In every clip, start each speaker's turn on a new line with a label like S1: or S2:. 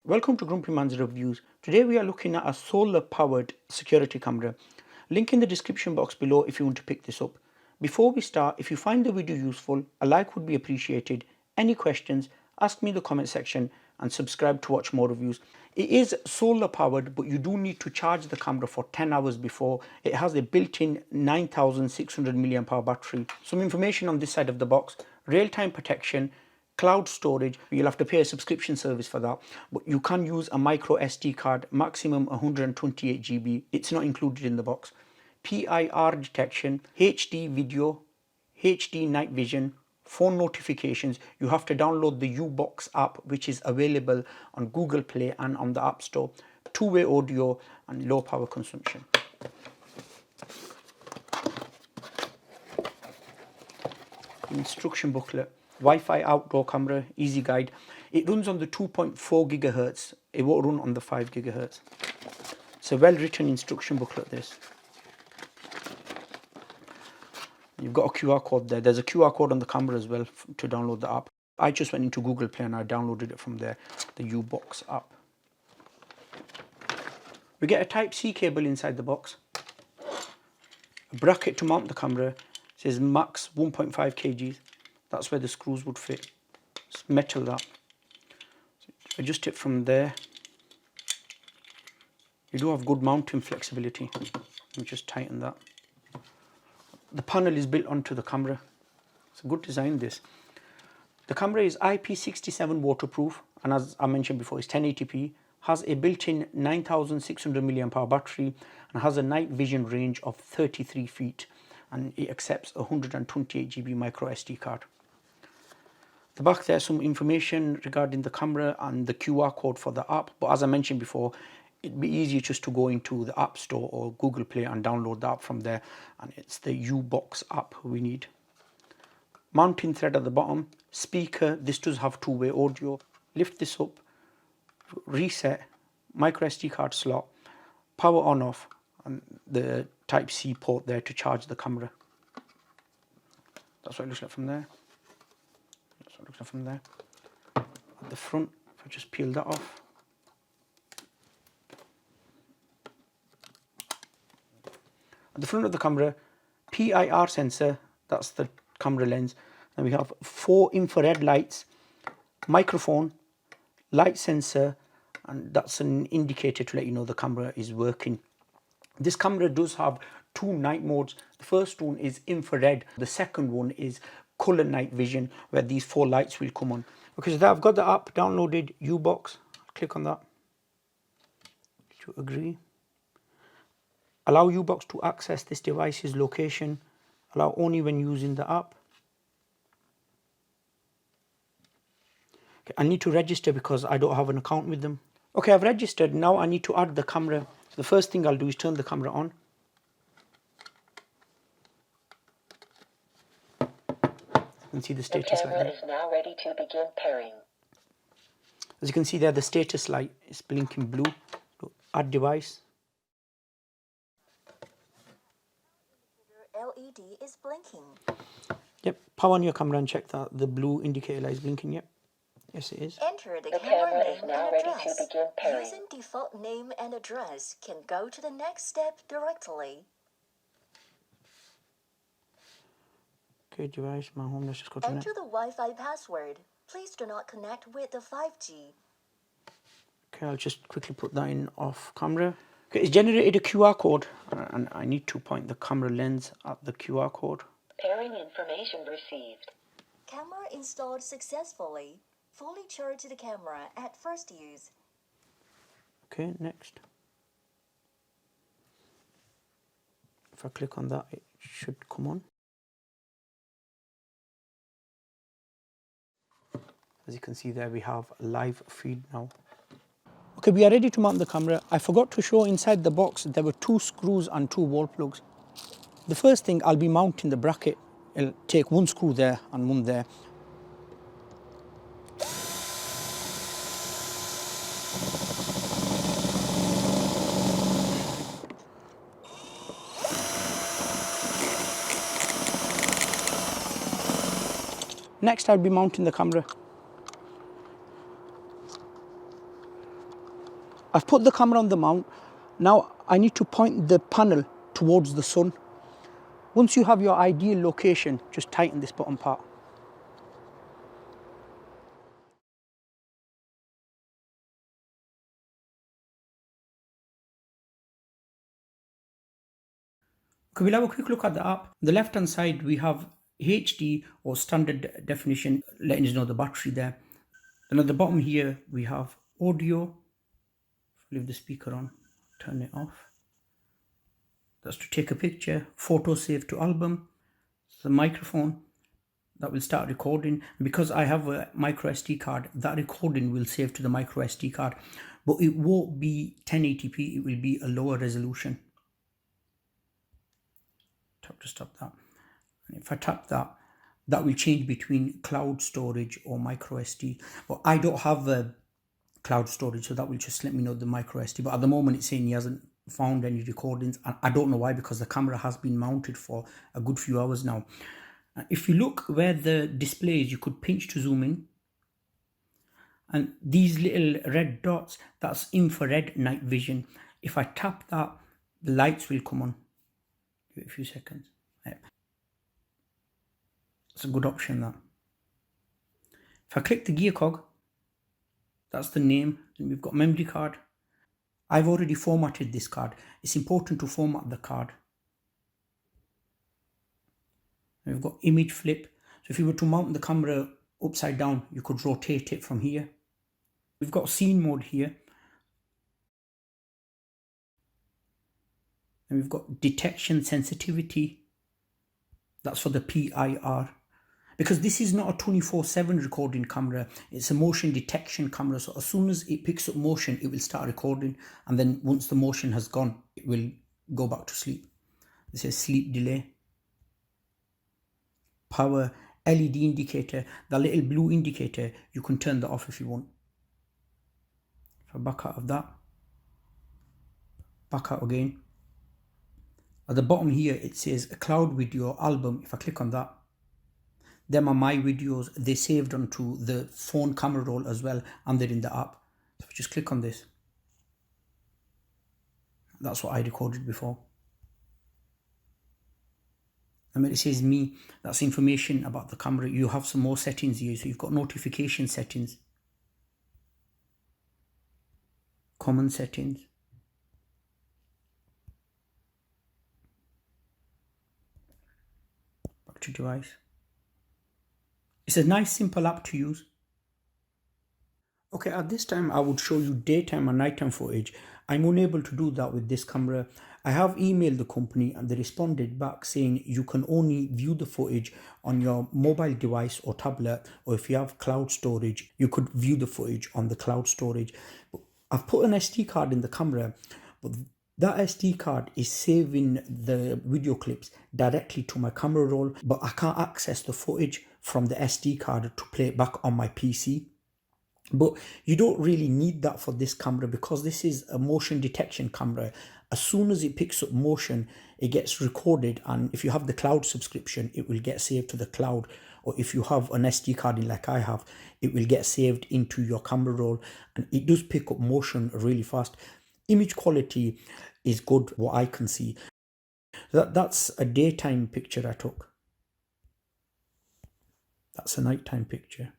S1: Welcome to GrumpyMan's Reviews. Today we are looking at a solar powered security camera. Link in the description box below if you want to pick this up. Before we start, if you find the video useful, a like would be appreciated. Any questions, ask me in the comment section and subscribe to watch more reviews. It is solar powered, but you do need to charge the camera for 10 hours before. It has a built-in 9600 mAh battery. Some information on this side of the box: real-time protection, cloud storage. You'll have to pay a subscription service for that, but you can use a micro SD card, maximum 128 GB. It's not included in the box. PIR detection, HD video, HD night vision, phone notifications. You have to download the U-Box app, which is available on Google Play and on the App Store. Two-way audio and low power consumption. Instruction booklet. Wi-Fi outdoor camera, easy guide. It runs on the 2.4 gigahertz. It won't run on the 5 gigahertz. It's a well-written instruction booklet, this. You've got a QR code there. There's a QR code on the camera as well to download the app. I just went into Google Play and I downloaded it from there, the U-Box app. We get a Type-C cable inside the box. A bracket to mount the camera. It says max 1.5 kgs. That's where the screws would fit. It's metal, that. So adjust it from there. You do have good mounting flexibility. Let me just tighten that. The panel is built onto the camera. It's a good design, this. The camera is IP67 waterproof, and as I mentioned before, it's 1080p, has a built-in 9600 mAh battery, and has a night vision range of 33 feet, and it accepts a 128 GB micro SD card. The back there's some information regarding the camera and the QR code for the app, but as I mentioned before, it'd be easier just to go into the App Store or Google Play and download the app from there, and it's the U-Box app we need. Mounting thread at the bottom, speaker. This does have two-way audio. Lift this up, reset, micro SD card slot, power on off, and the Type-C port there to charge the camera. That's what it looks like from there. That's what it looks like from there. At the front, if I just peel that off. At the front of the camera, PIR sensor, that's the camera lens. And we have 4 infrared lights, microphone, light sensor, and that's an indicator to let you know the camera is working. This camera does have 2 night modes. The first one is infrared. The second one is color night vision, where these 4 lights will come on. Okay, so I've got the app downloaded, U-Box. Click on that to agree. Allow U-Box to access this device's location. Allow only when using the app. Okay, I need to register because I don't have an account with them. Okay, I've registered. Now I need to add the camera. So the first thing I'll do is turn the camera on. You can see the status light there.
S2: The camera is now ready to begin pairing.
S1: As you can see there, the status light is blinking blue. So add device.
S3: LED is blinking.
S1: Yep, power on your camera and check that the blue indicator light is blinking. Yep, yes it is.
S3: Enter the
S2: The
S3: camera
S2: camera is
S3: name
S2: now
S3: and
S2: ready
S3: address.
S2: to begin pairing.
S3: Using default name and address can go to the next step directly.
S1: Okay, device, my home, let's just go to
S3: Enter the Wi-Fi password. Please do not connect with the 5G.
S1: Okay, I'll just quickly put that in off camera. Okay, it's generated a QR code, and I need to point the camera lens at the QR code.
S2: Pairing information received.
S3: Camera installed successfully. Fully charge the camera at first use.
S1: Okay, next. If I click on that, it should come on. As you can see there, we have a live feed now. Okay, we are ready to mount the camera. I forgot to show inside the box there were 2 screws and 2 wall plugs. The first thing, I'll be mounting the bracket. I'll take 1 screw there and 1 there. Next, I'll be mounting the camera. I've put the camera on the mount. Now I need to point the panel towards the sun. Once you have your ideal location, just tighten this bottom part. Okay, we'll have a quick look at the app. On the left hand side we have HD or standard definition, letting us know the battery there. Then at the bottom here we have audio. Leave the speaker on, turn it off. That's to take a picture. Photo save to album. It's the microphone that will start recording. And because I have a micro SD card, that recording will save to the micro SD card, but it won't be 1080p, it will be a lower resolution. Tap to stop that. And if I tap that, that will change between cloud storage or micro SD. But I don't have a cloud storage, so that will just let me know the micro SD. But at the moment it's saying he hasn't found any recordings, and I don't know why, because the camera has been mounted for a good few hours now. If you look where the display is, you could pinch to zoom in, and these little red dots, that's infrared night vision. If I tap that, the lights will come on. Give it a few seconds. It's a good option, that. If I click the gear cog, that's the name. Then we've got memory card. I've already formatted this card. It's important to format the card. And we've got image flip. So if you were to mount the camera upside down, you could rotate it from here. We've got scene mode here. And we've got detection sensitivity. That's for the PIR. Because this is not a 24/7 recording camera, it's a motion detection camera. So as soon as it picks up motion, it will start recording. And then once the motion has gone, it will go back to sleep. This is sleep delay. Power LED indicator, the little blue indicator, you can turn that off if you want. If I back out of that, back out again. At the bottom here, it says a cloud video album. If I click on that, them are my videos. They saved onto the phone camera roll as well, and they're in the app. So if I just click on this, that's what I recorded before. And when it says me, that's information about the camera. You have some more settings here. So you've got notification settings, common settings, back to device. It's a nice simple app to use. Okay, at this time I would show you daytime and nighttime footage. I'm unable to do that with this camera. I have emailed the company and they responded back saying you can only view the footage on your mobile device or tablet, or if you have cloud storage, you could view the footage on the cloud storage. I've put an SD card in the camera, but that SD card is saving the video clips directly to my camera roll, but I can't access the footage from the SD card to play it back on my PC. But you don't really need that for this camera, because this is a motion detection camera. As soon as it picks up motion, it gets recorded, and if you have the cloud subscription, it will get saved to the cloud. Or if you have an SD card in like I have, it will get saved into your camera roll, and it does pick up motion really fast. Image quality is good, what I can see. That's a daytime picture I took. That's a nighttime picture.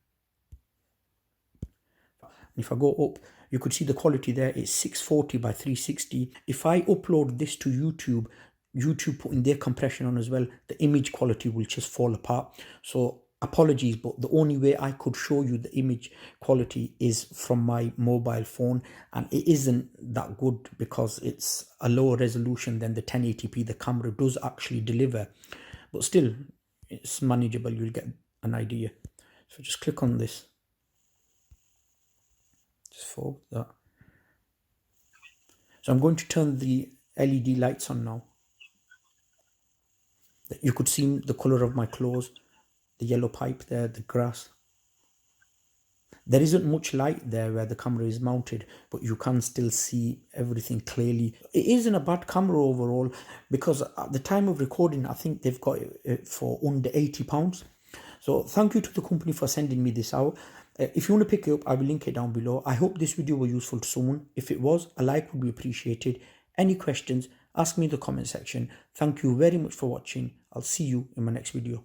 S1: If I go up, you could see the quality there. It's 640 by 360. If I upload this to YouTube, YouTube putting their compression on as well, the image quality will just fall apart. So apologies, but the only way I could show you the image quality is from my mobile phone, and it isn't that good because it's a lower resolution than the 1080p the camera does actually deliver. But still, it's manageable. You'll get an idea. So just click on this. Just forward that. So I'm going to turn the LED lights on now. You could see the color of my clothes, the yellow pipe there, the grass. There isn't much light there where the camera is mounted, but you can still see everything clearly. It isn't a bad camera overall, because at the time of recording, I think they've got it for under £80. So thank you to the company for sending me this out. If you want to pick it up, I will link it down below. I hope this video was useful to someone. If it was, a like would be appreciated. Any questions, ask me in the comment section. Thank you very much for watching. I'll see you in my next video.